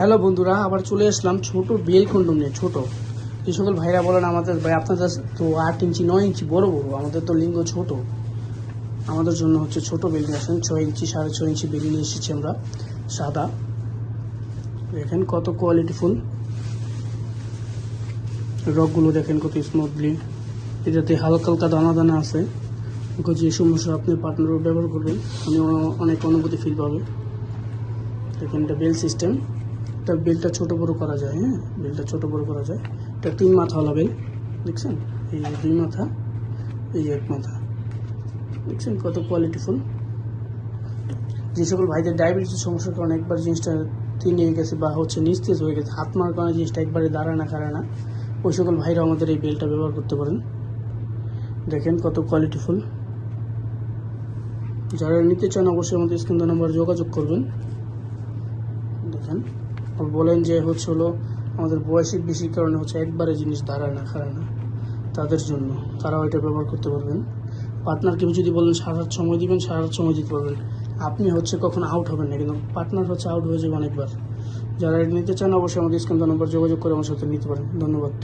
Hello বন্ধুরা, আবার চলে আসলাম ছোট বেল কন্ডম নিয়ে। ছোট যে সকল ভাইরা বলেন আমাদের ভাই আপনাদের তো 8 ইঞ্চি 9 ইঞ্চি বড় বড়, আমাদের তো লিঙ্গ ছোট, আমাদের জন্য হচ্ছে ছোট বেল নিয়ে আসেন। 6 ইঞ্চি 6.5 ইঞ্চি বেল নিয়ে এসেছি আমরা, সাদা। দেখেন কত কোয়ালিটিফুল, রকগুলো দেখেন কত স্মুথলি, এটাতে হালকা হালকা দানা দানা আছে। যে সমস্যা আপনি পার্টনারও ব্যবহার করবেন, উনি অনেক অনুভূতি ফিল পাবে। দেখেন এটা বেল সিস্টেম, এটা বেলটা ছোটো বড়ো করা যায়। হ্যাঁ, বেলটা ছোটো বড়ো করা যায়। এটা 3 মাথাওয়ালা বেল, দেখছেন? এই যে 2 মাথা, এই যে 1 মাথা, দেখছেন কত কোয়ালিটিফুল। যে সকল ভাইদের ডায়াবেটিসের সমস্যার কারণে একবার জিনিসটা নিয়ে গেছে বা হচ্ছে নিস্তেজ হয়ে গেছে, হাত মারার কারণে জিনিসটা একবারে দাঁড়ায় না খাড়ায় না, ওই সকল ভাইরা আমাদের এই বেলটা ব্যবহার করতে পারেন। দেখেন কত কোয়ালিটিফুল। যারা নিতে চান অবশ্যই আমাদের স্ক্রিন নাম্বার যোগাযোগ করবেন। দেখেন, বলেন যে হলো আমাদের বয়সের বেশির কারণে হচ্ছে একবারে জিনিস দাঁড়ায় না খাড়ায় না, তাদের জন্য তারাও এটা ব্যবহার করতে পারবেন। পার্টনারকে যদি বলেন সারা রাত সময় দিবেন, সারা রাত সময় দিতে পারবেন। আপনি হচ্ছে কখন আউট হবেন না, কিন্তু পার্টনার হচ্ছে আউট হয়ে যাবে অনেকবার। যারা এটা নিতে চান অবশ্যই আমাদের স্ক্রিন নাম্বার যোগাযোগ করে আমার সাথে নিতে পারেন। ধন্যবাদ।